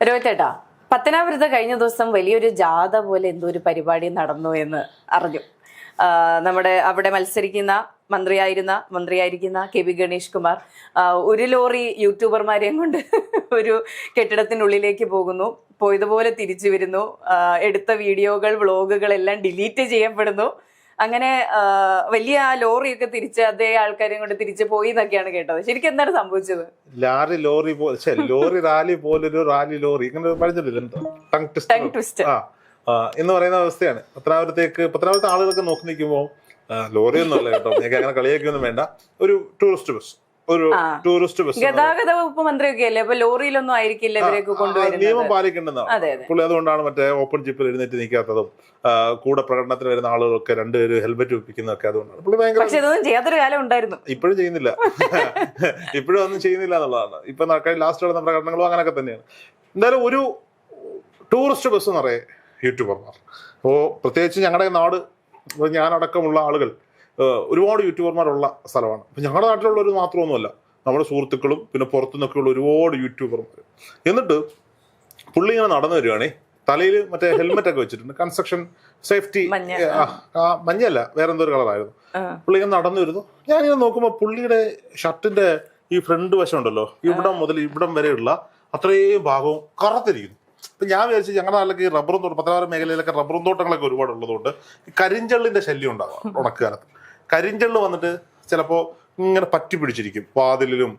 രോഹിത്തേട്ടാ, പത്തനാപുരത്ത് കഴിഞ്ഞ ദിവസം വലിയൊരു ജാഥ പോലെ എന്തോ ഒരു പരിപാടി നടന്നു എന്ന് അറിഞ്ഞു. നമ്മുടെ അവിടെ മന്ത്രിയായിരിക്കുന്ന കെ.ബി. ഗണേഷ് കുമാർ ഒരു ലോറി യൂട്യൂബർമാരെയും കൊണ്ട് ഒരു കെട്ടിടത്തിനുള്ളിലേക്ക് പോകുന്നു. പോയതുപോലെ തിരിച്ചു വരുന്നു. എടുത്ത വീഡിയോകൾ, വ്ളോഗുകൾ എല്ലാം ഡിലീറ്റ് ചെയ്യപ്പെടുന്നു. അങ്ങനെ വലിയ ലോറിയൊക്കെ തിരിച്ച് അതേ ആൾക്കാരെയും കൊണ്ട് തിരിച്ചു പോയി എന്നൊക്കെയാണ് കേട്ടത്. ശരിക്കും എന്താണ് സംഭവിച്ചത്? ലോറി റാലി പോലൊരു റാലി ലോറി ഇങ്ങനെ പറഞ്ഞിട്ടില്ല, ടങ് ട്വിസ്റ്റ് എന്ന് പറയുന്ന അവസ്ഥയാണ്. പത്തനാപുരത്തെ ആളുകളൊക്കെ നോക്കി നിൽക്കുമ്പോൾ ലോറി ഒന്നും അല്ല കേട്ടോ, എനിക്ക് അങ്ങനെ കളിയാക്കിയൊന്നും വേണ്ട, ഒരു ടൂറിസ്റ്റ് ബസ് ഗതാഗത വകുപ്പ് മന്ത്രിയൊക്കെ അല്ലേ, അപ്പൊ ലോറിയിലൊന്നും ആയിരിക്കില്ല ഇവരൊക്കെ കൊണ്ടുവരുന്നത്. നിയമം പാലിക്കേണ്ടതാണ് പുള്ളി. അതുകൊണ്ടാണ് മറ്റേ ഓപ്പൺ ജിപ്പിൽ എഴുന്നേറ്റ് നിൽക്കാത്തതും കൂടെ പ്രകടനത്തിന് വരുന്ന ആളുകളൊക്കെ രണ്ടുപേര് ഹെൽമെറ്റ് വെപ്പിക്കുന്നതൊക്കെ. അതുകൊണ്ടാണ് പുള്ളി ഭയങ്കര. ഇതൊന്നും ചെയ്യാത്തൊരു കാലം ഉണ്ടായിരുന്നു. ഇപ്പോഴും ചെയ്യുന്നില്ല, ഇപ്പോഴും ഒന്നും ചെയ്യുന്നില്ല എന്നുള്ളതാണ്. ഇപ്പൊ ലാസ്റ്റ് നടന്ന പ്രകടനങ്ങളും അങ്ങനെയൊക്കെ തന്നെയാണ്. എന്തായാലും ഒരു ടൂറിസ്റ്റ് ബസ് നിറയെ യൂട്യൂബർമാർ. അപ്പോൾ പ്രത്യേകിച്ച് ഞങ്ങളുടെ നാട്, ഞാനടക്കമുള്ള ആളുകൾ ഒരുപാട് യൂട്യൂബർമാരുള്ള സ്ഥലമാണ്. അപ്പം ഞങ്ങളുടെ നാട്ടിലുള്ളവർ മാത്രമൊന്നുമല്ല, നമ്മുടെ സുഹൃത്തുക്കളും പിന്നെ പുറത്തുനിന്നൊക്കെയുള്ള ഒരുപാട് യൂട്യൂബർമാർ. എന്നിട്ട് പുള്ളി ഇങ്ങനെ നടന്നു വരികയാണേ, തലയിൽ മറ്റേ ഹെൽമെറ്റ് ഒക്കെ വെച്ചിട്ടുണ്ട്, കൺസ്ട്രക്ഷൻ സേഫ്റ്റി, മഞ്ഞല്ല വേറെന്തോ ഒരു കളറായിരുന്നു. പുള്ളി ഇങ്ങനെ നടന്നു വരുന്നു. ഞാനിങ്ങനെ നോക്കുമ്പോൾ പുള്ളിയുടെ ഷർട്ടിന്റെ ഈ ഫ്രണ്ട് വശം ഉണ്ടല്ലോ, ഇവിടം മുതൽ ഇവിടം വരെയുള്ള അത്രയും ഭാഗവും കറുത്തിരിക്കുന്നു. ഇപ്പം ഞാൻ വിചാരിച്ചു ഞങ്ങളുടെ നാട്ടിലൊക്കെ ഈ റബ്ബറും തോട്ടം, പത്തനാപുരം മേഖലയിലൊക്കെ റബ്ബറും തോട്ടങ്ങളൊക്കെ ഒരുപാട് ഉള്ളതുകൊണ്ട് ഈ കരിഞ്ചള്ളിന്റെ ശല്യം ഉണ്ടാകും. ഉണക്കുകാലത്ത് കരിഞ്ചള്ള് വന്നിട്ട് ചിലപ്പോൾ ഇങ്ങനെ പറ്റി പിടിച്ചിരിക്കും, വാതിലിലും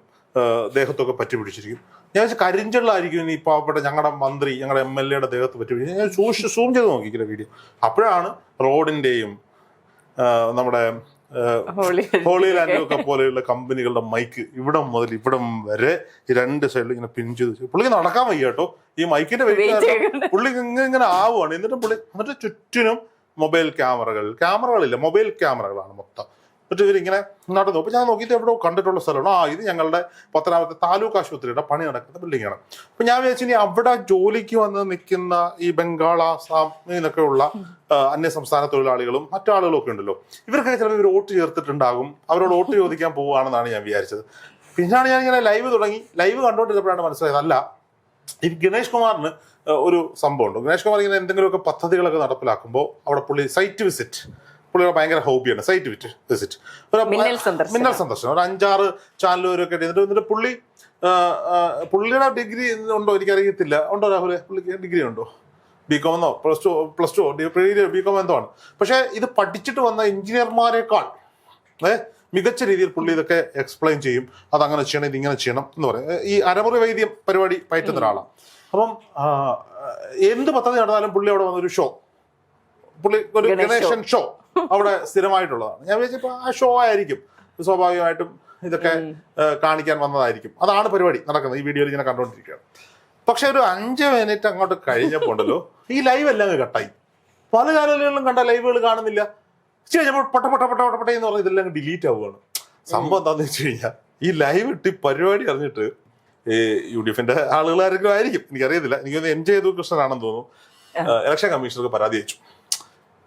ദേഹത്തൊക്കെ പറ്റി പിടിച്ചിരിക്കും. ഞാൻ വെച്ചാൽ കരിഞ്ചള്ളായിരിക്കും ഈ പാവപ്പെട്ട ഞങ്ങളുടെ മന്ത്രി, ഞങ്ങളുടെ MLA ദേഹത്ത് പറ്റി പിടിച്ചു. ഞാൻ സൂം ചെയ്ത് നോക്കിക്കില്ല വീഡിയോ. അപ്പോഴാണ് റോഡിന്റെയും നമ്മുടെ ഹോളി ലാൻഡും ഒക്കെ പോലെയുള്ള കമ്പനികളുടെ മൈക്ക് ഇവിടം മുതൽ ഇവിടം വരെ ഈ രണ്ട് സൈഡിൽ ഇങ്ങനെ പിൻ ചെയ്ത് പുള്ളിക്ക് നടക്കാൻ വയ്യ കേട്ടോ, ഈ മൈക്കിന്റെ വെയിറ്റ് പുള്ളി ഇങ്ങനെ ആവുകയാണ്. എന്നിട്ട് ചുറ്റിനും മൊബൈൽ ക്യാമറകളില്ല, മൊബൈൽ ക്യാമറകളാണ് മൊത്തം. എന്നിട്ട് ഇവരിങ്ങനെ നടന്നു. അപ്പൊ ഞാൻ നോക്കിയിട്ട് എവിടെ കണ്ടിട്ടുള്ള സ്ഥലമാണ്. ഇത് ഞങ്ങളുടെ പത്തനാപുരത്തെ താലൂക്ക് ആശുപത്രിയുടെ പണി നടക്കുന്ന ബിൽഡിംഗാണ്. അപ്പൊ ഞാൻ വിചാരിച്ചു ഇനി അവിടെ ജോലിക്ക് വന്ന് നിൽക്കുന്ന ഈ ബംഗാൾ, ആസാം എന്നൊക്കെ ഉള്ള അന്യ സംസ്ഥാന തൊഴിലാളികളും മറ്റാളുകളും ഒക്കെ ഉണ്ടല്ലോ, ഇവർക്കൊക്കെ ചിലപ്പോൾ ഇവർ വോട്ട് ചേർത്തിട്ടുണ്ടാകും, അവരോട് വോട്ട് ചോദിക്കാൻ പോവുകയാണെന്നാണ് ഞാൻ വിചാരിച്ചത്. പിന്നാണ് ഞാനിങ്ങനെ ലൈവ് കണ്ടുകൊണ്ടിരുന്നപ്പോഴാണ് മനസ്സിലായത്, അല്ല ഈ ഗണേഷ് കുമാറിന് ഒരു സംഭവമുണ്ട്. ഗണേഷ് കുമാർ ഇങ്ങനെ എന്തെങ്കിലുമൊക്കെ പദ്ധതികളൊക്കെ നടപ്പിലാക്കുമ്പോൾ അവിടെ പുള്ളി സൈറ്റ് വിസിറ്റ്, പുള്ളിയുടെ ഭയങ്കര ഹോബിയാണ് സൈറ്റ് വിസിറ്റ്, മിന്നൽ സന്ദർശനം. ഒരു 5-6 ചാനലുകാരൊക്കെ എന്നിട്ട് പുള്ളിയുടെ ഡിഗ്രി ഉണ്ടോ എനിക്കറിയത്തില്ല. ഉണ്ടോ രാഹുലെ? പുള്ളിക്ക് ഡിഗ്രി ഉണ്ടോ? BCom എന്നോ പ്ലസ് ടു BCom എന്തോ ആണ്. പക്ഷെ ഇത് പഠിച്ചിട്ട് വന്ന എഞ്ചിനീയർമാരെക്കാൾ മികച്ച രീതിയിൽ പുള്ളി ഇതൊക്കെ എക്സ്പ്ലെയിൻ ചെയ്യും. അതങ്ങനെ ചെയ്യണം, ഇതിങ്ങനെ ചെയ്യണം എന്ന് പറയും. ഈ അരമുറി വൈദ്യം പരിപാടി പയറ്റുന്ന ഒരാളാണ്. അപ്പം എന്ത് പദ്ധതി നടന്നാലും പുള്ളി അവിടെ വന്നൊരു ഷോ, പുള്ളി ഒരു ഗണേശൻ ഷോ അവിടെ സ്ഥിരമായിട്ടുള്ളതാണ്. ഞാൻ വിചാരിച്ചപ്പോൾ ആ ഷോ ആയിരിക്കും, സ്വാഭാവികമായിട്ടും ഇതൊക്കെ കാണിക്കാൻ വന്നതായിരിക്കും. അതാണ് പരിപാടി നടക്കുന്നത്. ഈ വീഡിയോയിൽ ഇങ്ങനെ കണ്ടുകൊണ്ടിരിക്കുകയാണ്. പക്ഷെ ഒരു 5 മിനിറ്റ് അങ്ങോട്ട് കഴിഞ്ഞപ്പോൾ ഉണ്ടല്ലോ, ഈ ലൈവ് എല്ലാം കട്ടായി. പല ചാനലുകളിലും കണ്ട ലൈവുകൾ കാണുന്നില്ല. കഴിഞ്ഞപ്പോൾ പൊട്ട എന്ന് പറഞ്ഞാൽ ഇതെല്ലാം ഡിലീറ്റ് ആവുകയാണ്. സംഭവം എന്താണെന്ന് വെച്ച് കഴിഞ്ഞാൽ ഈ ലൈവ് ഇട്ട് പരിപാടി അറിഞ്ഞിട്ട് ഈ UDFന്റെ ആളുകൾ ആരെങ്കിലും ആയിരിക്കും, എനിക്കറിയത്തില്ല. എനിക്കൊന്ന് MJ കൃഷ്ണനാണെന്ന് തോന്നുന്നു, ഇലക്ഷൻ കമ്മീഷണർക്ക് പരാതി അയച്ചു.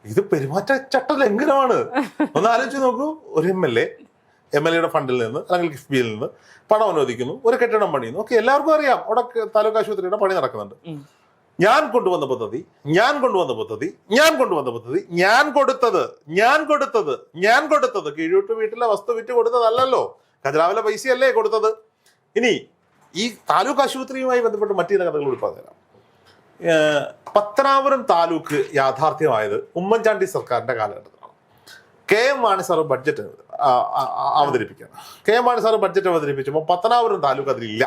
ഇത് പെരുമാറ്റച്ചട്ട ലംഘനമാണ്. ഒന്ന് ആലോചിച്ച് നോക്കൂ. ഒരു MLA ഫണ്ടിൽ നിന്ന് അല്ലെങ്കിൽ കിഫ്ബിയിൽ നിന്ന് പണം അനുവദിക്കുന്നു, ഒരു കെട്ടിടം പണിയുന്നു. ഓക്കെ, എല്ലാവർക്കും അറിയാം അവിടെ താലൂക്ക് ആശുപത്രിയുടെ പണി നടക്കുന്നുണ്ട്. ഞാൻ കൊണ്ടുവന്ന പദ്ധതി, ഞാൻ കൊടുത്തത് കീഴൂട്ട് വീട്ടിലെ വസ്തു വിറ്റ് കൊടുത്തതല്ലോ, ഖജനാവിലെ പൈസയല്ലേ കൊടുത്തത്. ഇനി ഈ താലൂക്ക് ആശുപത്രിയുമായി ബന്ധപ്പെട്ട് മറ്റു ചില കഥകൾ കൂടി പറഞ്ഞുതരാം. പത്തനാപുരം താലൂക്ക് യാഥാർത്ഥ്യമായത് ഉമ്മൻചാണ്ടി സർക്കാരിന്റെ കാലഘട്ടത്തിലാണ്. KM Mani sir budget അവതരിപ്പിച്ചപ്പോൾ Pathanapuram taluk അതിലില്ല.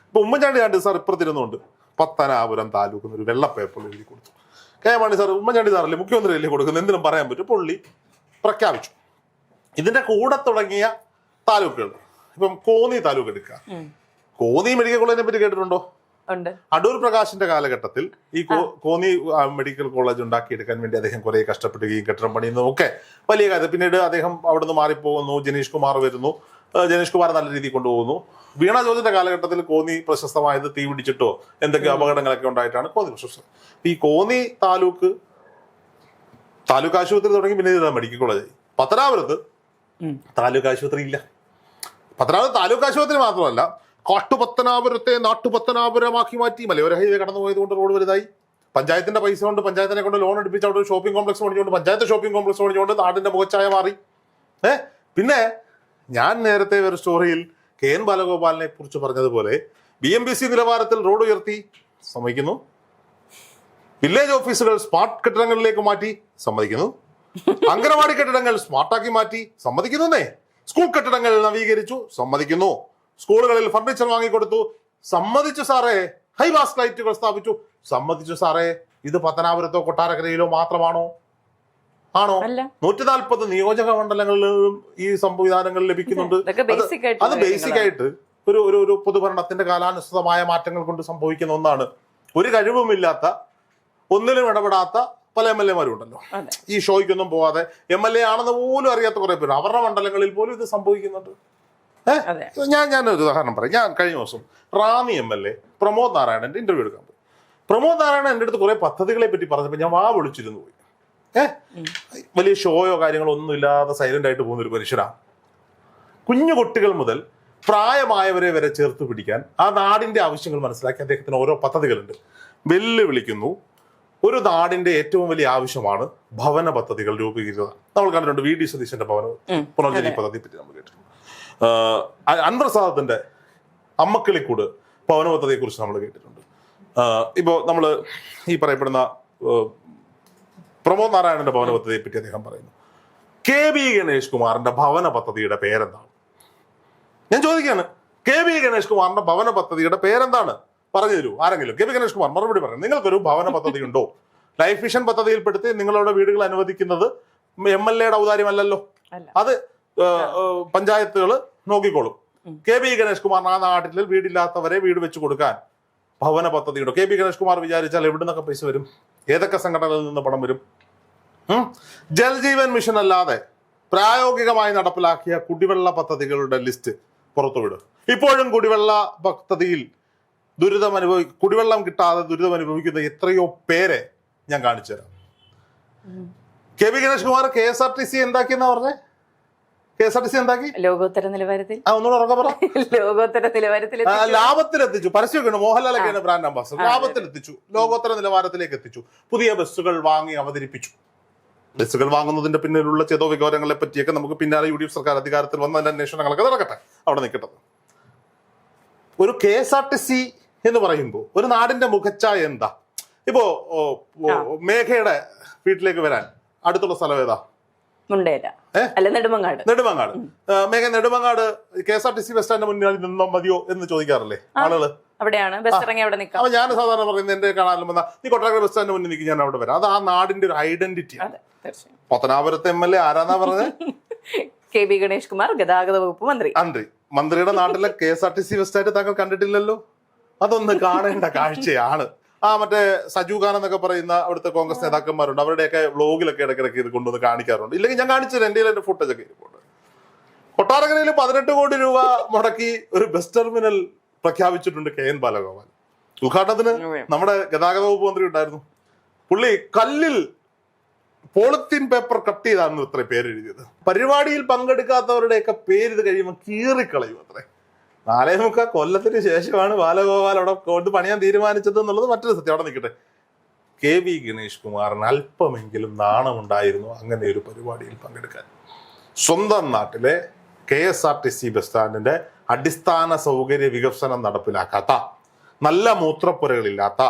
ഇപ്പൊ ഉമ്മൻചാണ്ടി സാർ ഇപ്പുറത്തിരുന്നുകൊണ്ട് പത്തനാപുരം താലൂക്ക് എന്നൊരു വെള്ള പേപ്പറിൽ എഴുതി കൊടുത്തു. KM മാണി സാർ, ഉമ്മൻചാണ്ടി സാറല്ലേ മുഖ്യമന്ത്രി അല്ലേ കൊടുക്കുന്നത്, എന്തിനും പറയാൻ പറ്റും, പുള്ളി പ്രഖ്യാപിച്ചു. ഇതിന്റെ കൂടെ തുടങ്ങിയ താലൂക്കുകൾ, ഇപ്പം കോന്നി താലൂക്ക് എടുക്കുക. കോന്നി മെഡിക്കൽ കോളേജിനെ പറ്റി കേട്ടിട്ടുണ്ടോ? അടൂർ പ്രകാശിന്റെ കാലഘട്ടത്തിൽ ഈ കോന്നി മെഡിക്കൽ കോളേജ് ഉണ്ടാക്കിയെടുക്കാൻ വേണ്ടി അദ്ദേഹം കുറെ കഷ്ടപ്പെടുകയും കെട്ടിടം പണിയുന്നതും ഒക്കെ വലിയ കാര്യം. പിന്നീട് അദ്ദേഹം അവിടെ നിന്ന് മാറിപ്പോകുന്നു, ജനീഷ് കുമാർ വരുന്നു, ജനീഷ് കുമാർ നല്ല രീതിയിൽ കൊണ്ടുപോകുന്നു. വീണ ജോർജിന്റെ കാലഘട്ടത്തിൽ കോന്നി പ്രശസ്തമായത് തീ പിടിച്ചിട്ടോ എന്തൊക്കെയോ അപകടങ്ങളൊക്കെ ഉണ്ടായിട്ടാണ് കോന്നി പ്രശസ്തം. ഈ കോന്നി താലൂക്ക് ആശുപത്രി തുടങ്ങി പിന്നെ മെഡിക്കൽ കോളേജ്. പത്തനാപുരത്ത് താലൂക്ക് ആശുപത്രി ഇല്ല. പത്തനാപുരത്ത് താലൂക്ക് ആശുപത്രി മാത്രമല്ല, കാട്ടുപത്തനാപുരത്തെ നാട്ടുപത്തനാപുരമാക്കി മാറ്റി. മലയോര ഹൈവേ കടന്നു പോയത് കൊണ്ട് റോഡ് വലുതായി. പഞ്ചായത്തിന്റെ പൈസ കൊണ്ട് പഞ്ചായത്തിനെ കൊണ്ട് ലോൺ എടുപ്പിച്ച് അവിടെ ഒരു ഷോപ്പിംഗ് കോംപ്ലക്സ് പണിഞ്ഞുകൊണ്ട് പഞ്ചായത്ത് ഷോപ്പിംഗ് കോംപ്ലക്സ് പണിഞ്ഞുകൊണ്ട് നാടിന്റെ മുഖച്ഛായ മാറി. പിന്നെ ഞാൻ നേരത്തെ ഒരു സ്റ്റോറിയിൽ KN ബാലഗോപാലിനെ കുറിച്ച് പറഞ്ഞതുപോലെ BMBC നിലവാരത്തിൽ റോഡ് ഉയർത്തി, സമ്മതിക്കുന്നു. വില്ലേജ് ഓഫീസുകൾ സ്മാർട്ട് കെട്ടിടങ്ങളിലേക്ക് മാറ്റി, സമ്മതിക്കുന്നു. അംഗനവാടി കെട്ടിടങ്ങൾ സ്മാർട്ടാക്കി മാറ്റി, സമ്മതിക്കുന്നേ. സ്കൂൾ കെട്ടിടങ്ങൾ നവീകരിച്ചു, സമ്മതിക്കുന്നു. സ്കൂളുകളിൽ ഫർണിച്ചർ വാങ്ങിക്കൊടുത്തു, സമ്മതിച്ചു സാറേ. ഹൈമാസ്റ്റ് ലൈറ്റുകൾ സ്ഥാപിച്ചു, സമ്മതിച്ചു സാറേ. ഇത് പത്തനാപുരത്തോ കൊട്ടാരക്കരയിലോ മാത്രമാണോ? ആണോ? 140 നിയോജക മണ്ഡലങ്ങളിലും ഈ സംവിധാനങ്ങൾ ലഭിക്കുന്നുണ്ട്. അത് ബേസിക് ആയിട്ട് ഒരു പൊതുഭരണത്തിന്റെ കാലാനുസൃതമായ മാറ്റങ്ങൾ കൊണ്ട് സംഭവിക്കുന്ന ഒന്നാണ്. ഒരു കഴിവുമില്ലാത്ത, ഒന്നിലും ഇടപെടാത്ത പല MLA മാരും ഉണ്ടല്ലോ. ഈ ഷോയ്ക്കൊന്നും പോവാതെ MLA ആണെന്ന് പോലും അറിയാത്ത കുറെ പേര് അവരുടെ മണ്ഡലങ്ങളിൽ പോലും ഇത് സംഭവിക്കുന്നുണ്ട്. ഞാൻ ഒരു ഉദാഹരണം പറയാം. ഞാൻ കഴിഞ്ഞ ദിവസം റാന്നി MLA പ്രമോദ് നാരായണന്റെ ഇന്റർവ്യൂ എടുക്കാൻ പോയി. പ്രമോദ് നാരായണൻ എൻ്റെ അടുത്ത് കുറെ പദ്ധതികളെ പറ്റി പറഞ്ഞപ്പോൾ ഞാൻ വാ വിളിച്ചിരുന്നു പോയി. വലിയ ഷോയോ കാര്യങ്ങളോ ഒന്നും ഇല്ലാതെ സൈലന്റ് ആയിട്ട് പോകുന്ന ഒരു മനുഷ്യനാണ്. കുഞ്ഞു കുട്ടികൾ മുതൽ പ്രായമായവരെ വരെ ചേർത്ത് പിടിക്കാൻ ആ നാടിന്റെ ആവശ്യങ്ങൾ മനസ്സിലാക്കി അദ്ദേഹത്തിന് ഓരോ പദ്ധതികളുണ്ട്. വെല്ലുവിളിക്കുന്നു. ഒരു നാടിന്റെ ഏറ്റവും വലിയ ആവശ്യമാണ് ഭവന പദ്ധതികൾ രൂപീകരിക്കുക. നമ്മൾ കണ്ടിട്ടുണ്ട് VD സതീശന്റെ ഭവന പുനർജനി പദ്ധതിയെ പറ്റി നമ്മൾ കേട്ടിട്ടുണ്ട്. അൻവർ സാദത്തിന്റെ അമ്മക്കിളിക്കൂട് ഭവന പദ്ധതിയെ കുറിച്ച് നമ്മൾ കേട്ടിട്ടുണ്ട്. ഇപ്പോ നമ്മൾ ഈ പറയപ്പെടുന്ന പ്രമോദ് നാരായണന്റെ ഭവന പദ്ധതിയെ പറ്റി അദ്ദേഹം പറയുന്നു. KB ഗണേഷ് കുമാറിന്റെ ഭവന പദ്ധതിയുടെ പേരെന്താണ്? ഞാൻ ചോദിക്കുകയാണ്, KB ഗണേഷ് കുമാറിന്റെ ഭവന പദ്ധതിയുടെ പേരെന്താണ്? പറഞ്ഞു തരൂ ആരെങ്കിലും. KB ഗണേഷ് കുമാർ മറുപടി പറയും. നിങ്ങൾക്കൊരു ഭവന പദ്ധതി ഉണ്ടോ? ലൈഫ് മിഷൻ പദ്ധതിയിൽപ്പെടുത്തി നിങ്ങളുടെ വീടുകൾ അനുവദിക്കുന്നത് MLA-യുടെ ഔദാര്യമല്ലല്ലോ, അത് പഞ്ചായത്തുകൾ നോക്കിക്കോളും. KB ഗണേഷ് കുമാർ ആ നാട്ടിൽ വീടില്ലാത്തവരെ വീട് വെച്ച് കൊടുക്കാൻ ഭവന പദ്ധതിയുണ്ടോ? KB ഗണേഷ് കുമാർ വിചാരിച്ചാൽ എവിടെ നിന്നൊക്കെ പൈസ വരും? ഏതൊക്കെ സംഘടനകളിൽ നിന്ന് പണം വരും? ജൽജീവൻ മിഷൻ അല്ലാതെ പ്രായോഗികമായി നടപ്പിലാക്കിയ കുടിവെള്ള പദ്ധതികളുടെ ലിസ്റ്റ് പുറത്തുവിടും. ഇപ്പോഴും കുടിവെള്ള പദ്ധതിയിൽ കുടിവെള്ളം കിട്ടാതെ ദുരിതം അനുഭവിക്കുന്ന എത്രയോ പേരെ ഞാൻ കാണിച്ചു തരാം. KB ഗണേഷ് കുമാർ KSRTC എന്താക്കിയെന്നാ പറഞ്ഞേ? KSRTC എന്താക്കി? ലോകോത്തര നിലവാരത്തിൽ. ഒന്നുകൂടെ ഉറക്കെ പറ. ലോകോത്തര നിലവാരത്തിൽ ലാഭത്തിലെത്തിച്ചു. പരസ്യമൊക്കെയാണ്. മോഹൻലാലൊക്കെയാണ് ബ്രാൻഡ് അംബാസഡർ. ലാഭത്തിലെത്തിച്ചു, ലോകോത്തര നിലവാരത്തിലേക്ക് എത്തിച്ചു. പുതിയ ബസ്സുകൾ വാങ്ങി അവതരിപ്പിച്ചു. ബസ്സുകൾ വാങ്ങുന്നതിന്റെ പിന്നിലുള്ള ചേതോ വികാരങ്ങളെ പറ്റിയൊക്കെ നമുക്ക് പിന്നാലെ UDF സർക്കാർ അധികാരത്തിൽ വന്ന അതിന്റെ അന്വേഷണങ്ങളൊക്കെ നടക്കട്ടെ, അവിടെ നിൽക്കട്ടെ. ഒരു KSRTC എന്ന് പറയുമ്പോൾ ഒരു നാടിന്റെ മുഖച്ഛായ എന്താ? ഇപ്പോ മേഘയുടെ വീട്ടിലേക്ക് വരാൻ അടുത്തുള്ള സ്ഥലം ഏതാ? നെടുമങ്ങാട്. മേഘ നെടുമങ്ങാട് KSRTC ബസ് സ്റ്റാൻഡിന് മുന്നിൽ നിന്നോ മതിയോ എന്ന് ചോദിക്കാറില്ലേ ആളുകള്? അവിടെയാണ് ബസ് ഇറങ്ങി അവിടെ നിൽക്കാം. അപ്പൊ ഞാൻ സാധാരണ പറയുന്നത് എന്റെ കാണാനും വന്നാൽ നീ കൊട്ടാരക്കര ബസ് സ്റ്റാൻഡിന് മുന്നിൽ നിൽക്കും, ഞാൻ അവിടെ വരാം. അത് ആ നാടിന്റെ ഒരു ഐഡന്റിറ്റിയാണ്. പത്തനാപുരത്തെ MLA ആരാന്നാ പറഞ്ഞത്? KB ഗണേഷ് കുമാർ, ഗതാഗത വകുപ്പ് മന്ത്രി. മന്ത്രിയുടെ നാട്ടിലെ KSRTC ബസ് സ്റ്റാൻഡ് താങ്കൾ കണ്ടിട്ടില്ലല്ലോ. അതൊന്ന് കാണേണ്ട കാഴ്ചയാണ്. മറ്റേ സജു ഖാൻ എന്നൊക്കെ പറയുന്ന അവിടുത്തെ കോൺഗ്രസ് നേതാക്കന്മാരുണ്ട്, അവരുടെയൊക്കെ വ്ലോഗിലൊക്കെ ഇടയ്ക്കിടയ്ക്ക് ഇത് കൊണ്ടുവന്ന് കാണിക്കാറുണ്ട്. ഇല്ലെങ്കിൽ ഞാൻ കാണിച്ചത് എൻ്റെ ഫുട്ടേജ് ഒക്കെ ഇരിപ്പുണ്ട്. കൊട്ടാരക്കരയിൽ 18 കോടി രൂപ മുടക്കി ഒരു ബസ് ടെർമിനൽ പ്രഖ്യാപിച്ചിട്ടുണ്ട് KN ബാലഗോപാൽ. ഉദ്ഘാടനത്തിന് നമ്മുടെ ഗതാഗത വകുപ്പ് മന്ത്രി ഉണ്ടായിരുന്നു. പുള്ളി കല്ലിൽ പോളിത്തീൻ പേപ്പർ കട്ട് ചെയ്താണ് ഇത്ര പേര് എഴുതിയത്. പരിപാടിയിൽ പങ്കെടുക്കാത്തവരുടെയൊക്കെ പേര് ഇത് കഴിയുമ്പോൾ കീറിക്കളയും അത്രേ. 4.25 കൊല്ലത്തിന് ശേഷമാണ് ബാലഗോപാൽ അവിടെ കൊണ്ട് പണിയാൻ തീരുമാനിച്ചത് എന്നുള്ളത് മറ്റൊരു സത്യം. അവിടെ നിൽക്കട്ടെ. KB ഗണേഷ് കുമാറിന് അല്പമെങ്കിലും നാണമുണ്ടായിരുന്നു അങ്ങനെ ഒരു പരിപാടിയിൽ പങ്കെടുക്കാൻ. സ്വന്തം നാട്ടിലെ KSRTC ബസ് സ്റ്റാൻഡിന്റെ അടിസ്ഥാന സൗകര്യ വികസനം നടപ്പിലാക്കാത്ത, നല്ല മൂത്രപ്പുരകളില്ലാത്ത,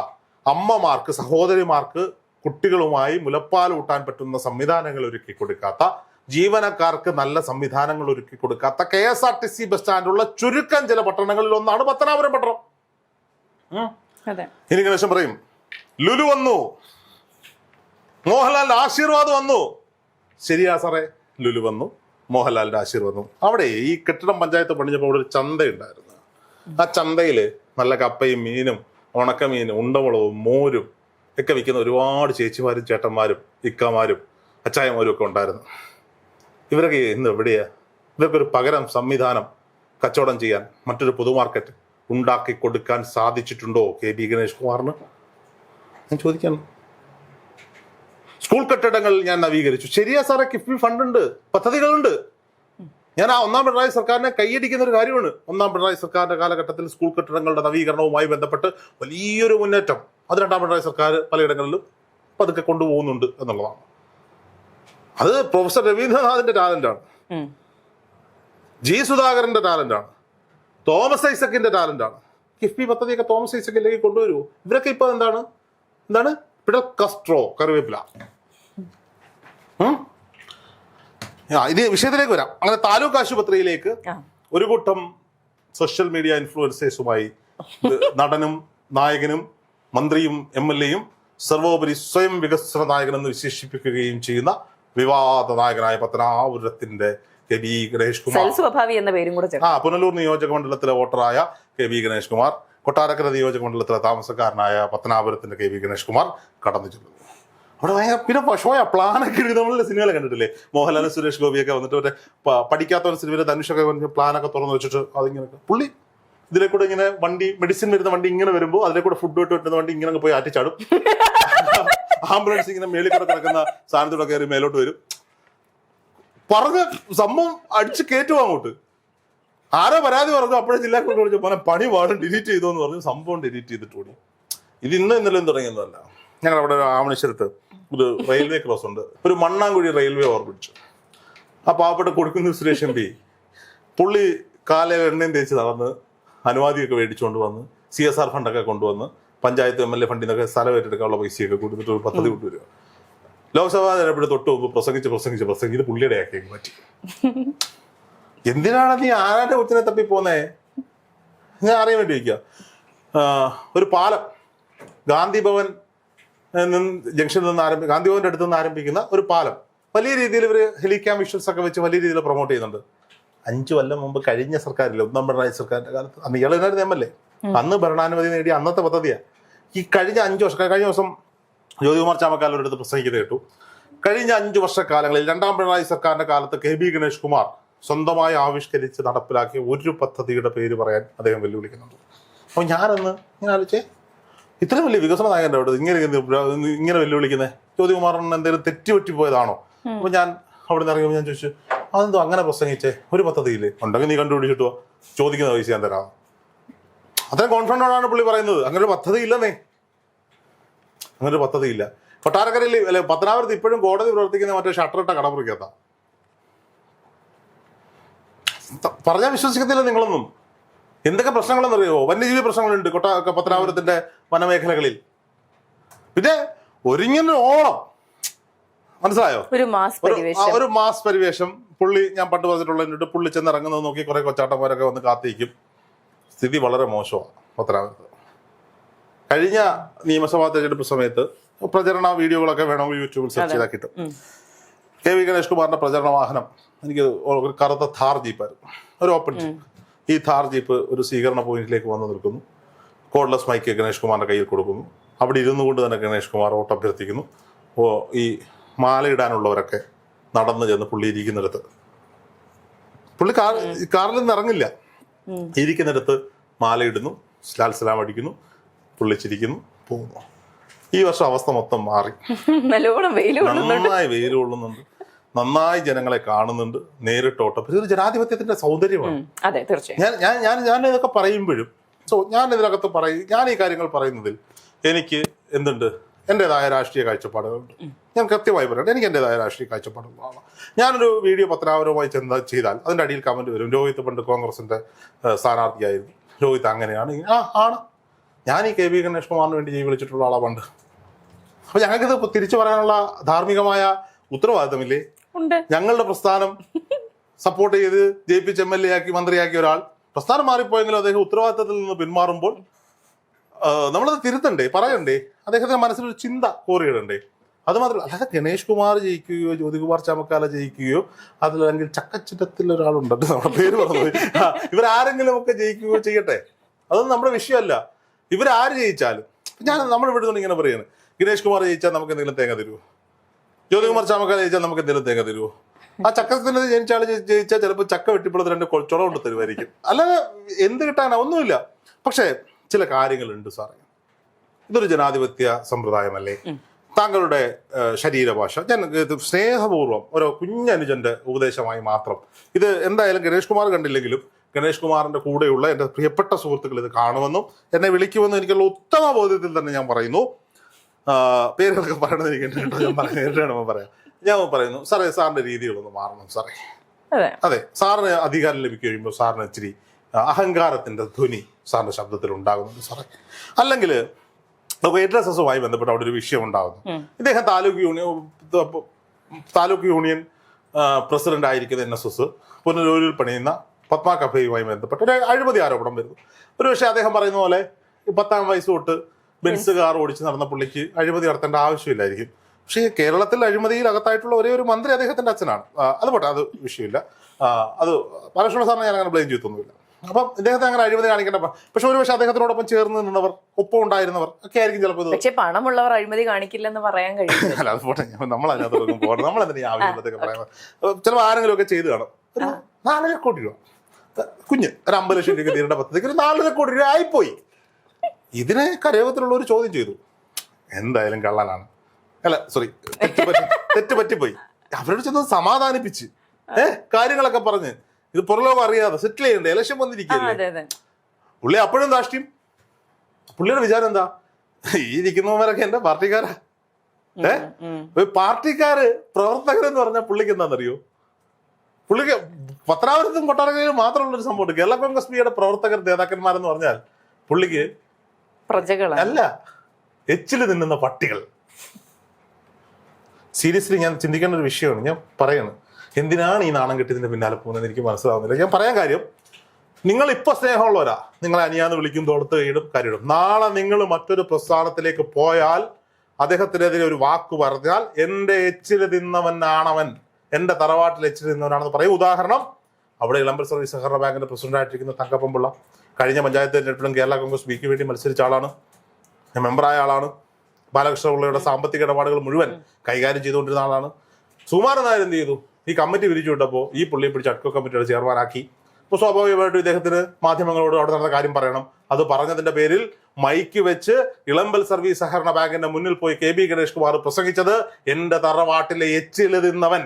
അമ്മമാർക്ക് സഹോദരിമാർക്ക് കുട്ടികളുമായി മുലപ്പാൽ ഊട്ടാൻ പറ്റുന്ന സംവിധാനങ്ങൾ ഒരുക്കി കൊടുക്കാത്ത, ജീവനക്കാർക്ക് നല്ല സംവിധാനങ്ങൾ ഒരുക്കി കൊടുക്കാത്ത KSRTC ബസ് സ്റ്റാൻഡുള്ള ചുരുക്കം ചില പട്ടണങ്ങളിൽ ഒന്നാണ് പത്തനാപുരം പട്ടണം. ഇനി ഗണേശൻ പറയും ലുലു വന്നു, മോഹൻലാലിന്റെ ആശീർവാദം വന്നു. ശരിയാ സാറേ, ലുലു വന്നു, മോഹൻലാലിന്റെ ആശീർവാദം വന്നു. അവിടെ ഈ കെട്ടിടം പഞ്ചായത്ത് പണിഞ്ഞപ്പോൾ അവിടെ ഒരു ചന്തയുണ്ടായിരുന്നു. ആ ചന്തയില് നല്ല കപ്പയും മീനും ഉണക്കമീനും ഉണ്ടമുളവും മോരും ഒക്കെ വിൽക്കുന്ന ഒരുപാട് ചേച്ചിമാരും ചേട്ടന്മാരും ഇക്കമാരും അച്ചായമാരും ഒക്കെ ഉണ്ടായിരുന്നു. ഇവരൊക്കെ ഇന്ന് എവിടെയാ? ഇവർക്ക് ഒരു പകരം സംവിധാനം കച്ചവടം ചെയ്യാൻ മറ്റൊരു പൊതു മാർക്കറ്റ് ഉണ്ടാക്കി കൊടുക്കാൻ സാധിച്ചിട്ടുണ്ടോ KB ഗണേഷ് കുമാറിന്? ഞാൻ ചോദിക്കാണ്. സ്കൂൾ കെട്ടിടങ്ങൾ ഞാൻ നവീകരിച്ചു. ശരിയാ സാറേ, കിഫ്ബി ഫണ്ടുണ്ട്, പദ്ധതികളുണ്ട്. ഞാൻ ആ ഒന്നാം പിണറായി സർക്കാരിനെ കൈയടിക്കുന്ന ഒരു കാര്യമാണ്. ഒന്നാം പിണറായി സർക്കാരിന്റെ കാലഘട്ടത്തിൽ സ്കൂൾ കെട്ടിടങ്ങളുടെ നവീകരണവുമായി ബന്ധപ്പെട്ട് വലിയൊരു മുന്നേറ്റം അത് രണ്ടാം പിണറായി സർക്കാർ പലയിടങ്ങളിലും പതുക്കെ കൊണ്ടുപോകുന്നുണ്ട് എന്നുള്ളതാണ്. അത് പ്രൊഫസർ രവീന്ദ്രനാഥിന്റെ ടാലന്റാണ്, ജി സുധാകരന്റെ ടാലന്റാണ്, തോമസ് ഐസക്കിന്റെ ടാലന്റാണ്. കിഫ്ബി പദ്ധതിയൊക്കെ തോമസ് ഐസക്കിലേക്ക് കൊണ്ടുവരുമോ? ഇവരൊക്കെ ഇപ്പൊ എന്താണ് പിടൽ കസ്ട്രോ കറിവേപ്പില. ഇത് വിഷയത്തിലേക്ക് വരാം. അങ്ങനെ താലൂക്ക് ആശുപത്രിയിലേക്ക് ഒരു കൂട്ടം സോഷ്യൽ മീഡിയ ഇൻഫ്ലുവൻസേഴ്സുമായി നടനും നായകനും മന്ത്രിയും MLA-യും സർവോപരി സ്വയം വികസന നായകനെന്ന് വിശേഷിപ്പിക്കുകയും ചെയ്യുന്ന വിവാദ നായകനായ പത്തനാപുരത്തിന്റെ KB ഗണേഷ് കുമാർ, സ്വഭാവി എന്ന പേരും കൂടെ പുനലൂർ നിയോജക മണ്ഡലത്തിലെ വോട്ടറായ KB ഗണേഷ് കുമാർ, കൊട്ടാരക്കര നിയോജക മണ്ഡലത്തിലെ താമസക്കാരനായ പത്തനാപുരത്തിന്റെ KB ഗണേഷ് കുമാർ കടന്നു ചെല്ലുന്നു. അവിടെ ഭയങ്കര പിന്നെ ഷോയ പ്ലാനൊക്കെ എഴുതി. നമ്മളുടെ സിനിമകളെ കണ്ടിട്ടില്ലേ? മോഹൻലാൽ സുരേഷ് ഗോപിയൊക്കെ വന്നിട്ട് മറ്റേ പഠിക്കാത്തവൻ സിനിമയിലെ ധനുഷൊക്കെ പ്ലാനൊക്കെ തുറന്നു വെച്ചിട്ട് അതിങ്ങനെ പുള്ളി ഇതിലെ കൂടെ ഇങ്ങനെ വണ്ടി മെഡിസിൻ വരുന്ന വണ്ടി ഇങ്ങനെ വരുമ്പോൾ അതിലെ കൂടെ ഫുഡ് ഇട്ട് വരുന്ന വണ്ടി ഇങ്ങനെ പോയി ആറ്റിച്ചാടും. ആംബുലൻസ് ഇങ്ങനെ മേളിൽ കൂടെ കിടക്കുന്ന സാധനത്തോടെ കയറി മേലോട്ട് വരും. പറഞ്ഞ സംഭവം അടിച്ച് കയറ്റുവാ അങ്ങോട്ട്. ആരോ പരാതി പറഞ്ഞു, അപ്പോഴേ ജില്ലാ കൊണ്ട് വിളിച്ചു പോലെ പണി പാടും ഡിലീറ്റ് ചെയ്തോന്ന് പറഞ്ഞു. സംഭവം ഡിലീറ്റ് ചെയ്തിട്ട് ഓടി. ഇത് ഇന്നലെയും തുടങ്ങിയതല്ല. ഞങ്ങൾ അവിടെ ആമണേശ്വരത്ത് ഒരു റെയിൽവേ ക്രോസ് ഉണ്ട്, ഒരു മണ്ണാങ്കുഴി റെയിൽവേ ഓർമ്മിച്ചു. ആ പാവപ്പെട്ട കൊടുക്കുന്ന സുരേഷ് MP പുള്ളി കാലയിൽ എണ്ണയും തേച്ച് നടന്ന് അനുവാദിയൊക്കെ മേടിച്ചുകൊണ്ട് വന്ന് CSR ഫണ്ടൊക്കെ കൊണ്ടുവന്ന് പഞ്ചായത്ത് MLA ഫണ്ടിൽ നിന്നൊക്കെ സ്ഥലം ഏറ്റെടുക്കാനുള്ള പൈസയൊക്കെ കൊടുത്തിട്ട് ഒരു പദ്ധതി കൊണ്ടുവരിക. ലോക്സഭാ തെരഞ്ഞെടുപ്പിന് തൊട്ട് മുമ്പ് പ്രസംഗിച്ച് പുള്ളിയുടെ ആക്കി മാറ്റി. എന്തിനാണ് നീ ആരാന്റെ കൊച്ചിനെ തപ്പി പോന്നേ? ഞാൻ അറിയാൻ വേണ്ടി വയ്ക്കുക. ഒരു പാലം ഗാന്ധി ഭവൻ ജംഗ്ഷനിൽ നിന്ന് ഗാന്ധി ഭവന്റെ അടുത്ത് നിന്ന് ആരംഭിക്കുന്ന ഒരു പാലം വലിയ രീതിയിൽ ഇവര് ഹെലിക്യാം വിഷ്വൽസ് ഒക്കെ വെച്ച് വലിയ രീതിയിൽ പ്രൊമോട്ട് ചെയ്യുന്നുണ്ട്. 5 കൊല്ലം മുമ്പ് കഴിഞ്ഞ സർക്കാരില്ല, ഒന്നാം പിണറായി സർക്കാരിന്റെ കാലത്ത്, അന്ന് ഇയാളായിരുന്നു MLA, അന്ന് ഭരണാനുമതി നേടിയ അന്നത്തെ പദ്ധതിയാ. ഈ കഴിഞ്ഞ 5 വർഷം, കഴിഞ്ഞ ദിവസം ജ്യോതികുമാർ ചാമക്കാലരുടെ അടുത്ത് പ്രസംഗിക്കുന്നത് കേട്ടു. കഴിഞ്ഞ 5 വർഷക്കാലങ്ങളിൽ രണ്ടാം പിണറായി സർക്കാരിന്റെ കാലത്ത് KB ഗണേഷ് കുമാർ സ്വന്തമായി ആവിഷ്കരിച്ച് നടപ്പിലാക്കിയ ഒരു പദ്ധതിയുടെ പേര് പറയാൻ അദ്ദേഹം വെല്ലുവിളിക്കുന്നുണ്ട്. അപ്പൊ ഞാനൊന്ന് ഇങ്ങനെ ആലോചിച്ചേ, ഇത്രയും വലിയ വികസന നായകന്റെ അവിടെ ഇങ്ങനെ വെല്ലുവിളിക്കുന്നത് ജ്യോതികുമാറിന് എന്തെങ്കിലും തെറ്റുപറ്റി പോയതാണോ? അപ്പൊ ഞാൻ അവിടെ നിന്ന് ഇറങ്ങിയപ്പോൾ ഞാൻ ചോദിച്ചു, അതെന്തോ അങ്ങനെ പ്രസംഗിച്ചേ, ഒരു പദ്ധതിയില്ലേ? ഉണ്ടെങ്കിൽ നീ കണ്ടുപിടിച്ചിട്ടോ, ചോദിക്കുന്ന പൈസ ഞാൻ തരാം. അത്രയും കോൺഫിഡൻ്റാണ് പുള്ളി പറയുന്നത്. അങ്ങനെ ഒരു പദ്ധതി ഇല്ലെന്നേ, അങ്ങനെ ഒരു പദ്ധതിയില്ല. കൊട്ടാരക്കരയിൽ അല്ലെ പത്തനാപുരത്ത് ഇപ്പോഴും കോടതി പ്രവർത്തിക്കുന്ന മറ്റേ ഷട്ടറിട്ട കടമുറിക്കത്ത. പറഞ്ഞാൽ വിശ്വസിക്കത്തില്ല നിങ്ങളൊന്നും. എന്തൊക്കെ പ്രശ്നങ്ങളെന്നറിയോ? വന്യജീവി പ്രശ്നങ്ങളുണ്ട് പത്തനാപുരത്തിന്റെ വനമേഖലകളിൽ. പിന്നെ ഒരിങ്ങനെ ഓണം, മനസ്സിലായോ? ഒരു മാസ് പരിവേഷം. പുള്ളി ഞാൻ പണ്ട് പറഞ്ഞിട്ടുള്ളതിട്ട് പുള്ളി ചെന്ന് ഇറങ്ങുന്നത് നോക്കി കുറെ കൊച്ചാട്ടന്മാരൊക്കെ വന്ന് കാത്തിരിക്കും. സ്ഥിതി വളരെ മോശമാണ് പത്തനാപുരത്ത്. കഴിഞ്ഞ നിയമസഭാ തെരഞ്ഞെടുപ്പ് സമയത്ത് പ്രചരണ വീഡിയോകളൊക്കെ വേണമെങ്കിൽ യൂട്യൂബിൽ സെർച്ച് ചെയ്താൽ കിട്ടും. KB ഗണേഷ് കുമാറിന്റെ പ്രചരണ വാഹനം എനിക്ക് ഒരു കറുത്ത ഥാർ ജീപ്പായിരുന്നു, ഒരു ഓപ്പൺ ജീപ്പ്. ഈ ഥാർ ജീപ്പ് ഒരു സ്വീകരണ പോയിന്റിലേക്ക് വന്ന് നിൽക്കുന്നു. കോഡ്ലെസ് മൈക്ക് ഗണേഷ് കുമാറിന്റെ കയ്യിൽ കൊടുക്കുന്നു. അവിടെ ഇരുന്നു കൊണ്ട് തന്നെ ഗണേഷ് കുമാർ വോട്ട് അഭ്യർത്ഥിക്കുന്നു. ഈ മാലയിടാനുള്ളവരൊക്കെ നടന്നു ചെന്ന് പുള്ളി ഇരിക്കുന്നിടത്ത്, പുള്ളി കാറിൽ നിന്ന് ഇറങ്ങില്ല, ഇരിക്കുന്നിടത്ത് മാലയിടുന്നു, ലാൽ സലാം അടിക്കുന്നു, പുള്ളിച്ചിരിക്കുന്നു, പോകുന്നു. ഈ വർഷം അവസ്ഥ മൊത്തം മാറി. നന്നായി വെയിൽ കൊള്ളുന്നുണ്ട്, നന്നായി ജനങ്ങളെ കാണുന്നുണ്ട്, നേരിട്ട് ഓട്ടം. ഇതൊരു ജനാധിപത്യത്തിന്റെ സൗന്ദര്യമാണ്. ഞാൻ ഇതൊക്കെ പറയുമ്പോഴും ഞാൻ ഇതിനകത്ത് ഞാൻ ഈ കാര്യങ്ങൾ പറയുന്നതിൽ എനിക്ക് എന്തുണ്ട്, എന്റേതായ രാഷ്ട്രീയ കാഴ്ചപ്പാടുകളുണ്ട്. ഞാൻ കൃത്യമായി പറയട്ടെ, എനിക്ക് എന്റേതായ രാഷ്ട്രീയ കാഴ്ചപ്പാടുകളാണ്. ഞാനൊരു വീഡിയോ പത്തനാപുരവുമായി ചെയ്താൽ അതിന്റെ അടിയിൽ കമന്റ് വരും, രോഹിത് പണ്ട് കോൺഗ്രസിന്റെ സ്ഥാനാർത്ഥിയായിരുന്നു, രോഹിത് അങ്ങനെയാണ്. ആണ്. ഞാൻ ഈ KB ഗണേഷ് കുമാറിന് വേണ്ടി വിളിച്ചിട്ടുള്ള ആളാ പണ്ട്. അപ്പൊ ഞങ്ങൾക്കിത് തിരിച്ചു പറയാനുള്ള ധാർമ്മികമായ ഉത്തരവാദിത്തമില്ലേ? ഞങ്ങളുടെ പ്രസ്ഥാനം സപ്പോർട്ട് ചെയ്ത് ജയിപ്പിച്ച് MLA ആക്കി മന്ത്രിയാക്കിയ ഒരാൾ പ്രസ്ഥാനം മാറിപ്പോയെങ്കിലും അദ്ദേഹം ഉത്തരവാദിത്തത്തിൽ നിന്ന് പിന്മാറുമ്പോൾ നമ്മളത് തിരുത്തണ്ടേ, പറയണ്ടേ? അദ്ദേഹത്തിന്റെ മനസ്സിലൊരു ചിന്ത കോറിയിടണ്ടേ? അത് മാത്രമല്ല, അല്ലാതെ ഗണേഷ് കുമാർ ജയിക്കുകയോ ജ്യോതികുമാർ ചാമക്കാല ജയിക്കുകയോ അതിലല്ലെങ്കിൽ ചക്കച്ചിട്ടത്തിൽ ഒരാളുണ്ട്, നമ്മുടെ പേര് പറഞ്ഞു, ഇവരാരെങ്കിലും ഒക്കെ ജയിക്കുകയോ ചെയ്യട്ടെ, അതൊന്നും നമ്മുടെ വിഷയമല്ല. ഇവരാര് ജയിച്ചാലും നമ്മൾ ഇവിടെ ഇങ്ങനെ പറയുന്നത്, ഗണേഷ് കുമാർ ജയിച്ചാൽ നമുക്ക് എന്തെങ്കിലും തേങ്ങ തരുമോ? ജ്യോതികുമാർ ചാമക്കാല ജയിച്ചാൽ നമുക്ക് എന്തെങ്കിലും തേങ്ങ തരുമോ? ആ ചക്കത്തിന് ജനിച്ചാൽ ജയിച്ചാൽ ചിലപ്പോൾ ചക്ക വെട്ടിപ്പുള്ളത് 2 ചുള കൊണ്ട് തരുമായിരിക്കും. അല്ലാതെ എന്ത് കിട്ടാനാ? ഒന്നുമില്ല. പക്ഷേ ചില കാര്യങ്ങളുണ്ട് സാറേ, ഇതൊരു ജനാധിപത്യ സമ്പ്രദായമല്ലേ? താങ്കളുടെ ശരീരഭാഷ ഞാൻ ഇത് സ്നേഹപൂർവ്വം ഓരോ കുഞ്ഞനുജന്റെ ഉപദേശമായി മാത്രം ഇത് എന്തായാലും ഗണേഷ് കുമാർ കണ്ടില്ലെങ്കിലും ഗണേഷ് കുമാറിന്റെ കൂടെയുള്ള എൻ്റെ പ്രിയപ്പെട്ട സുഹൃത്തുക്കൾ ഇത് കാണുമെന്നും എന്നെ വിളിക്കുമെന്നും എനിക്കുള്ള ഉത്തമ ബോധ്യത്തിൽ തന്നെ ഞാൻ പറയുന്നു. പേരുകളൊക്കെ പറയണത് എനിക്ക് കേട്ടോ, ഞാൻ നേരിട്ടാണ് പറയാം. ഞാൻ പറയുന്നു സാറേ, സാറിന്റെ രീതികളൊന്ന് മാറണം സാറേ. അതെ, സാറിന് അധികാരം ലഭിച്ചു കഴിയുമ്പോൾ സാറിന് ഇച്ചിരി അഹങ്കാരത്തിന്റെ ധ്വനി സാറിന്റെ ശബ്ദത്തിൽ ഉണ്ടാകുന്നുണ്ട് സാറേ. അല്ലെങ്കിൽ HSSുമായി ബന്ധപ്പെട്ട് അവിടെ ഒരു വിഷയം ഉണ്ടാകുന്നു. ഇദ്ദേഹം താലൂക്ക് യൂണിയൻ പ്രസിഡന്റ് ആയിരിക്കുന്ന NSS പുനലൂരിൽ പണിയുന്ന പത്മ കഫേയുമായി ബന്ധപ്പെട്ട് ഒരു അഴിമതി ആരോപണം വരുന്നു. ഒരുപക്ഷെ അദ്ദേഹം പറയുന്ന പോലെ 10ാം വയസ്സ് തൊട്ട് ബെൻസ് കാർ ഓടിച്ച് നടന്ന പുള്ളിക്ക് അഴിമതി നടത്തേണ്ട ആവശ്യമില്ലായിരിക്കും. പക്ഷേ കേരളത്തിൽ അഴിമതിയിൽ അകത്തായിട്ടുള്ള ഒരേ ഒരു മന്ത്രി അദ്ദേഹത്തിന്റെ അച്ഛനാണ്. അത് പോട്ടെ, അത് വിഷയമില്ല. അത് ബാലകൃഷ്ണ സാറിനെ ഞാൻ അങ്ങനെ ബ്ലെയിം ചെയ്തൊന്നുമില്ല. അപ്പം ഇദ്ദേഹത്തെ അങ്ങനെ അഴിമതി കാണിക്കേണ്ട. പക്ഷെ ഒരുപക്ഷെ അദ്ദേഹത്തിനോടൊപ്പം ചേർന്ന് നിന്നവർ, ഒപ്പം ഉണ്ടായിരുന്നവർ ഒക്കെ ആയിരിക്കും ചിലപ്പോൾ. പക്ഷേ പണമുള്ളവർ അഴിമതി കാണിക്കില്ലെന്ന് പറയാൻ കഴിയും. അല്ല, അത് പോട്ടെ, നമ്മൾ അതിനകത്തൊന്നും പോകണം. നമ്മൾ എന്തിനാ ആവശ്യമുള്ളതൊക്കെ പറയുന്നത്? ചിലപ്പോൾ ആരെങ്കിലും ഒക്കെ ചെയ്ത് കാണും. ഒരു 4 കോടി രൂപ കുഞ്ഞ് ഒരു 50 ലക്ഷം രൂപ തീരേണ്ട പദ്ധതിക്ക് ഒരു 4 കോടി രൂപ ആയിപ്പോയി. ഇതിനെ കരയോഗത്തിലുള്ള ഒരു ചോദ്യം ചെയ്തു. എന്തായാലും കള്ളനാണ്, അല്ല സോറി തെറ്റ് പറ്റിപ്പോയി. അവരോട് ചെന്ന് സമാധാനിപ്പിച്ച് കാര്യങ്ങളൊക്കെ പറഞ്ഞ് ഇത് പുറലോകം അറിയാതെ സെറ്റിൽ ചെയ്യണ്ടേ, ഇലക്ഷൻ വന്നിരിക്കുകയല്ലേ. പുള്ളി അപ്പോഴും ധാഷ്ട്യം. പുള്ളിയുടെ വിചാരം എന്താ, ഈ ഇരിക്കുന്നവരൊക്കെ എന്റെ പാർട്ടിക്കാരാ. പാർട്ടിക്കാര് പ്രവർത്തകരെന്ന് പറഞ്ഞാൽ പുള്ളിക്ക് എന്താണെന്നറിയോ? പുള്ളിക്ക് പത്തനാപുരത്തും കൊട്ടാരക്കരയിലും മാത്രമുള്ളൊരു സംഭവമുണ്ട്. കേരള കോൺഗ്രസ് പിയുടെ പ്രവർത്തകർ നേതാക്കന്മാരെന്ന് പറഞ്ഞാൽ പുള്ളിക്ക് പ്രജകളല്ല, എച്ചില് തിന്നുന്ന പട്ടികൾ. സീരിയസ്ലി ഞാൻ ചിന്തിക്കേണ്ട ഒരു വിഷയമാണ്. ഞാൻ പറയാണ്, എന്തിനാണ് ഈ നാണം കെട്ടിയതിന്റെ പിന്നാലെ പോകുന്നത് എനിക്ക് മനസ്സിലാവുന്നില്ല. ഞാൻ പറയാൻ കാര്യം, നിങ്ങൾ ഇപ്പൊ സ്നേഹമുള്ളവരാ, നിങ്ങളെ അനിയാന്ന് വിളിക്കും, തോളത്ത് കൈയിടും, കാര്യമിടും. നാളെ നിങ്ങൾ മറ്റൊരു പ്രസ്ഥാനത്തിലേക്ക് പോയാൽ അദ്ദേഹത്തിനെതിരെ ഒരു വാക്ക് പറഞ്ഞാൽ എന്റെ എച്ചില് തിന്നവനാണവൻ, എന്റെ തറവാട്ടിൽ എച്ചില് തിന്നവനാണെന്ന് പറയും. ഉദാഹരണം, അവിടെ ഇളമ്പൽ സർവീസ് സഹകരണ ബാങ്കിന്റെ പ്രസിഡന്റ് ആയിട്ടിരിക്കുന്ന തങ്കപ്പൻപിള്ള കഴിഞ്ഞ പഞ്ചായത്ത് തെരഞ്ഞെടുപ്പിലും കേരള കോൺഗ്രസ് ബിക്ക് വേണ്ടി മത്സരിച്ച ആളാണ്, മെമ്പറായ ആളാണ്. ബാലകൃഷ്ണപിള്ളയുടെ സാമ്പത്തിക ഇടപാടുകൾ മുഴുവൻ കൈകാര്യം ചെയ്തുകൊണ്ടിരുന്ന ആളാണ്. സുകുമാരൻ നായർ എന്ത് ചെയ്തു? ഈ കമ്മിറ്റി പിരിച്ചു വിട്ടപ്പോൾ ഈ പുള്ളിയെ പിടിച്ച് അഡ്കോ കമ്മിറ്റിയുടെ ചെയർമാനാക്കി. അപ്പോൾ സ്വാഭാവികമായിട്ടും ഇദ്ദേഹത്തിന് മാധ്യമങ്ങളോട് അവിടെ നടന്ന കാര്യം പറയണം. അത് പറഞ്ഞതിന്റെ പേരിൽ മൈക്ക് വെച്ച് ഇളമ്പൽ സർവീസ് സഹകരണ ബാങ്കിന്റെ മുന്നിൽ പോയി KB ഗണേഷ് കുമാർ പ്രസംഗിച്ചത് എന്റെ തറവാട്ടിലെ എച്ചില് തിന്നവൻ.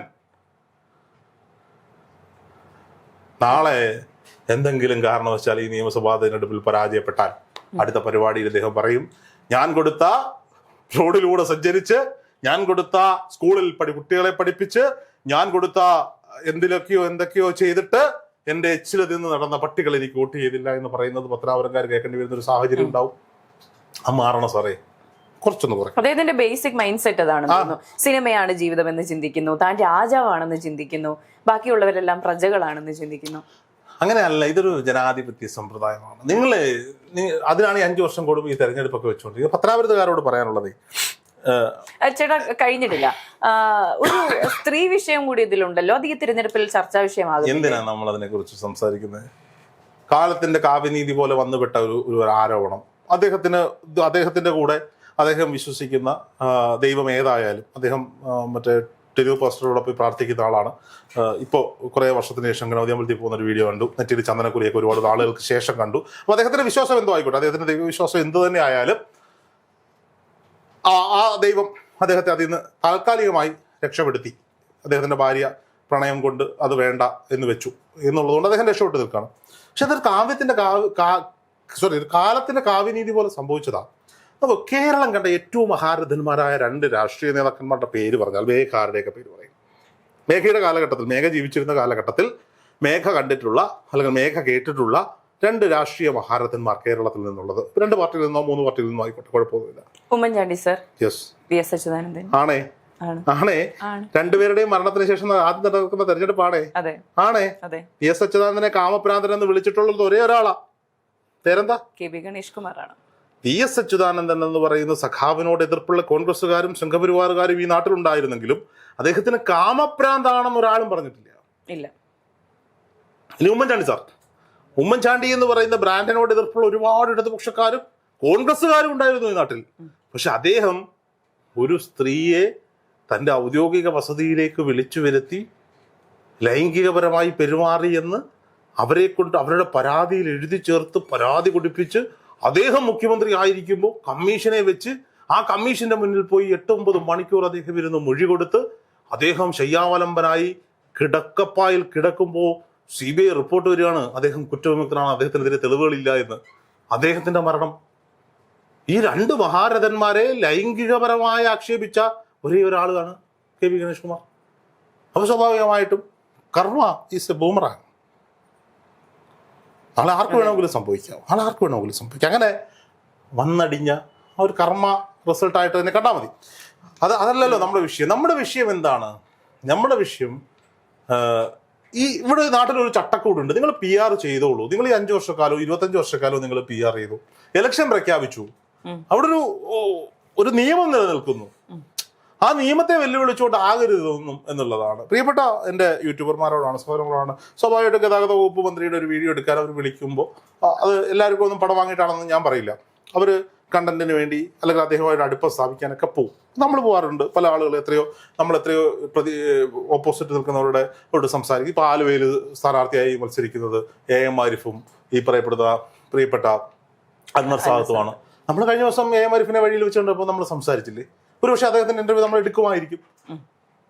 നാളെ എന്തെങ്കിലും കാരണവശാൽ ഈ നിയമസഭാ തെരഞ്ഞെടുപ്പിൽ പരാജയപ്പെട്ടാൽ അടുത്ത പരിപാടിയിൽ ഇദ്ദേഹം പറയും, ഞാൻ കൊടുത്ത റോഡിലൂടെ സഞ്ചരിച്ച്, ഞാൻ കൊടുത്ത സ്കൂളിൽ കുട്ടികളെ പഠിപ്പിച്ച്, ഞാൻ കൊടുത്ത എന്തൊക്കെയോ ചെയ്തിട്ട് എന്റെ എച്ചില് നിന്ന് നടന്ന പട്ടികൾ എനിക്ക് വോട്ട് ചെയ്തില്ല എന്ന് പറയുന്നത് പത്തനാപുരംകാർ കേൾക്കേണ്ടി വരുന്ന ഒരു സാഹചര്യം ഉണ്ടാവും. അത് മാറണം സാറേ, കുറച്ചൊന്ന് കുറയ്ക്കും. അദ്ദേഹത്തിന്റെ ബേസിക് മൈൻഡ് സെറ്റ് അതാണ്. സിനിമയാണ് ജീവിതം എന്ന് ചിന്തിക്കുന്നു, താൻ രാജാവാണെന്ന് ചിന്തിക്കുന്നു, ബാക്കിയുള്ളവരെല്ലാം പ്രജകളാണെന്ന് ചിന്തിക്കുന്നു. അങ്ങനെയല്ല, ഇതൊരു ജനാധിപത്യ സമ്പ്രദായമാണ്. അതിനാണ് 5 വർഷം കൂടുമ്പോൾ ഈ തെരഞ്ഞെടുപ്പൊക്കെ വെച്ചുകൊണ്ടിരിക്കുന്നത്. പത്തനാപുരത്തുകാരോട് പറയാനുള്ളത്, ചേട്ടാ കഴിഞ്ഞിട്ടില്ല, ഒരു സ്ത്രീ വിഷയം കൂടി ഇതിലുണ്ടല്ലോ, അത് ഈ തിരഞ്ഞെടുപ്പിൽ ചർച്ചാ വിഷയമാകും. എന്തിനാണ് നമ്മൾ അതിനെ കുറിച്ച് സംസാരിക്കുന്നത്? കാലത്തിന്റെ കാവ്യനീതി പോലെ വന്നുപെട്ട ഒരു ആരോപണം. അദ്ദേഹത്തിന്റെ കൂടെ അദ്ദേഹം വിശ്വസിക്കുന്ന ദൈവം ഏതായാലും, അദ്ദേഹം മറ്റേ തെരുവ് പോസ്റ്ററുകളെ പോയി പ്രാർത്ഥിക്കുന്ന ആളാണ്. ഇപ്പോൾ കുറേ വർഷത്തിന് ശേഷം ഗണപതി അമ്പലത്തിൽ പോകുന്ന ഒരു വീഡിയോ കണ്ടു. നെറ്റിൽ ചന്ദനക്കുറിയൊക്കെ ഒരുപാട് നാളുകൾക്ക് ശേഷം കണ്ടു. അപ്പോൾ അദ്ദേഹത്തിന്റെ വിശ്വാസം എന്തോ ആയിക്കോട്ടെ, അദ്ദേഹത്തിന്റെ ദൈവവിശ്വാസം എന്ത് തന്നെ ആയാലും ആ ദൈവം അദ്ദേഹത്തെ അതിൽ നിന്ന് താൽക്കാലികമായി രക്ഷപ്പെടുത്തി. അദ്ദേഹത്തിന്റെ ഭാര്യ പ്രണയം കൊണ്ട് അത് വേണ്ട എന്ന് വെച്ചു എന്നുള്ളതുകൊണ്ട് അദ്ദേഹം രക്ഷപ്പെട്ട് നിൽക്കുകയാണ്. പക്ഷെ അതൊരു കാലത്തിന്റെ കാവ്യനീതി പോലെ സംഭവിച്ചതാണ്. അപ്പോൾ കേരളം കണ്ട ഏറ്റവും മഹാരഥന്മാരായ 2 രാഷ്ട്രീയ നേതാക്കന്മാരുടെ പേര് പറഞ്ഞാൽ മേഘാരുടെയൊക്കെ പേര് പറയും. മേഘയുടെ കാലഘട്ടത്തിൽ, മേഘ ജീവിച്ചിരുന്ന കാലഘട്ടത്തിൽ മേഘ കണ്ടിട്ടുള്ള അല്ലെങ്കിൽ മേഘ കേട്ടിട്ടുള്ള 2 രാഷ്ട്രീയ മഹാരഥന്മാർ കേരളത്തിൽ നിന്നുള്ളത് 2 പാർട്ടിയിൽ നിന്നോ 3 പാർട്ടിയിൽ നിന്നോ ആയിക്കോട്ടെ, കുഴപ്പമൊന്നുമില്ല. Oommen Chandy sir, yes, VS. Achuthanandan. ആണേ 2പേരുടെയും മരണത്തിന് ശേഷം ആദ്യം നടക്കുന്ന തെരഞ്ഞെടുപ്പ് ആണേ. വി.എസ്. അച്യുതാനന്ദനെ കാമപ്രാന്തൻ എന്ന് വിളിച്ചിട്ടുള്ളത് ഒരേ ഒരാളാ. പേരെന്താ? KB ഗണേഷ് കുമാറാണ്. വി.എസ്. അച്യുതാനന്ദൻ എന്ന് പറയുന്ന സഖാവിനോട് എതിർപ്പുള്ള കോൺഗ്രസ്സുകാരും സംഘപരിവാറുകാരും ഈ നാട്ടിലുണ്ടായിരുന്നെങ്കിലും അദ്ദേഹത്തിന് കാമപ്രാന്താണെന്ന് ഒരാളും പറഞ്ഞിട്ടില്ല. ഇല്ല. ഇനി ഉമ്മൻചാണ്ടി എന്ന് പറയുന്ന ബ്രാൻഡിനോട് എതിർപ്പുള്ള ഒരുപാട് ഇടതുപക്ഷക്കാരും കോൺഗ്രസ്സുകാരും ഉണ്ടായിരുന്നു ഈ നാട്ടിൽ. പക്ഷെ അദ്ദേഹം ഒരു സ്ത്രീയെ തൻ്റെ ഔദ്യോഗിക വസതിയിലേക്ക് വിളിച്ചു വരുത്തി ലൈംഗികപരമായി പെരുമാറിയെന്ന് അവരുടെ പരാതിയിൽ എഴുതി ചേർത്ത് പരാതി കൊടുപ്പിച്ച് അദ്ദേഹം മുഖ്യമന്ത്രി ആയിരിക്കുമ്പോൾ കമ്മീഷനെ വെച്ച് ആ കമ്മീഷന്റെ മുന്നിൽ പോയി 8-9 മണിക്കൂർ അദ്ദേഹം ഇരുന്ന് മൊഴി കൊടുത്ത് അദ്ദേഹം ശയ്യാവലംബനായി കിടക്കപ്പായിൽ കിടക്കുമ്പോൾ CBI റിപ്പോർട്ട് വരികയാണ് അദ്ദേഹം കുറ്റവിമുക്തനാണ്, അദ്ദേഹത്തിനെതിരെ തെളിവുകളില്ല എന്ന്. അദ്ദേഹത്തിന്റെ മരണം ഈ 2 മഹാരഥന്മാരെ ലൈംഗികപരമായി ആക്ഷേപിച്ച ഒരേ ഒരാളാണ് KV ഗണേഷ് കുമാർ. അപ്പോൾ സ്വാഭാവികമായിട്ടും കർമ്മ ഈസ് എ ബൂമറാങ്. നാളെ ആർക്ക് വേണമെങ്കിലും സംഭവിക്കാം. അങ്ങനെ വന്നടിഞ്ഞ ആ ഒരു കർമ്മ റിസൾട്ടായിട്ട് തന്നെ കണ്ടാൽ മതി. അതല്ലല്ലോ നമ്മുടെ വിഷയം എന്താണ്? നമ്മുടെ വിഷയം ഇവിടെ നാട്ടിലൊരു ചട്ടക്കൂടുണ്ട്. നിങ്ങൾ PR ചെയ്തോളൂ. നിങ്ങൾ ഈ 5 വർഷക്കാലോ 25 വർഷക്കാലോ നിങ്ങൾ PR ചെയ്തു, ഇലക്ഷൻ പ്രഖ്യാപിച്ചു, അവിടെ ഒരു നിയമം നിലനിൽക്കുന്നു. ആ നിയമത്തെ വെല്ലുവിളിച്ചുകൊണ്ട് ആകരുതൊന്നും എന്നുള്ളതാണ്. പ്രിയപ്പെട്ട എൻ്റെ യൂട്യൂബർമാരോടാണ്, സഹോദരങ്ങളോടാണ്, സ്വാഭാവികമായിട്ട് ഗതാഗത വകുപ്പ് മന്ത്രിയുടെ ഒരു വീഡിയോ എടുക്കാൻ അവർ വിളിക്കുമ്പോൾ അത് എല്ലാവർക്കും ഒന്നും പടം വാങ്ങിയിട്ടാണെന്ന് ഞാൻ പറയില്ല. അവർ കണ്ടന്റിന് വേണ്ടി അല്ലെങ്കിൽ അദ്ദേഹമായിട്ട് അടുപ്പം സ്ഥാപിക്കാനൊക്കെ പോകും. നമ്മൾ പോകാറുണ്ട്. പല ആളുകൾ എത്രയോ ഓപ്പോസിറ്റ് നിൽക്കുന്നവരോട് സംസാരിക്കും. ഇപ്പോൾ ആലുവയിൽ സ്ഥാനാർത്ഥിയായി മത്സരിക്കുന്നത് AM ആരിഫും ഈ പറയപ്പെടുന്ന പ്രിയപ്പെട്ട അൻവർ സാദത്തുമാണ്. നമ്മൾ കഴിഞ്ഞ ദിവസം AM ആരിഫിനെ വഴിയിൽ വെച്ചുകൊണ്ടപ്പോൾ നമ്മൾ സംസാരിച്ചില്ലേ? ഒരുപക്ഷെ അദ്ദേഹത്തിന്റെ ഇന്റർവ്യൂ നമ്മൾ എടുക്കുമായിരിക്കും,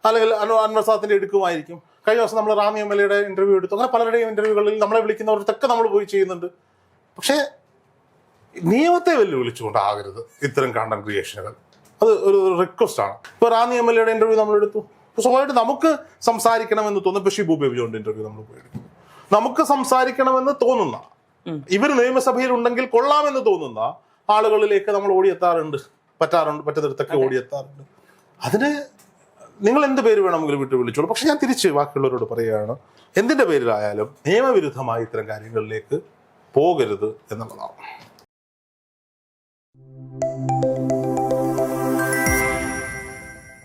അല്ലെങ്കിൽ അൻവർ സാദത്തിന്റെ എടുക്കുമായിരിക്കും. കഴിഞ്ഞ ദിവസം നമ്മൾ റാന്നി MLA ഇന്റർവ്യൂ എടുത്തു. അങ്ങനെ പലരുടെയും ഇന്റർവ്യൂകളിൽ നമ്മളെ വിളിക്കുന്നവർക്കൊക്കെ നമ്മൾ പോയി ചെയ്യുന്നുണ്ട്. പക്ഷേ നിയമത്തെ വെല്ലുവിളിച്ചുകൊണ്ട് ആകരുത് ഇത്തരം കണ്ടന്റ് ക്രിയേഷനുകൾ. അത് ഒരു റിക്വസ്റ്റ് ആണ്. ഇപ്പോൾ റാന്നി MLA ഇന്റർവ്യൂ നമ്മൾ എടുത്തു. സ്വാഭാവികമായിട്ട് നമുക്ക് സംസാരിക്കണമെന്ന് തോന്നുന്നു. ഇപ്പോൾ ഷിബു ബേബി ജോണിന്റെ ഇന്റർവ്യൂ നമ്മൾ പോയി എടുത്തു. നമുക്ക് സംസാരിക്കണമെന്ന് തോന്നുന്ന, ഇവർ നിയമസഭയിൽ ഉണ്ടെങ്കിൽ കൊള്ളാമെന്ന് തോന്നുന്ന ആളുകളിലേക്ക് നമ്മൾ ഓടിയെത്താറുണ്ട്. പറ്റുന്നിടത്തൊക്കെ ഓടിയെത്താറുണ്ട്. അതിന് നിങ്ങൾ എന്ത് പേര് വേണമെങ്കിലും വിളിച്ചോളൂ. പക്ഷെ ഞാൻ തിരിച്ച് ബാക്കിയുള്ളവരോട് പറയുകയാണ്, എന്തിന്റെ പേരിലായാലും നിയമവിരുദ്ധമായി ഇത്തരം കാര്യങ്ങളിലേക്ക് പോകരുത് എന്നുള്ളതാണ്.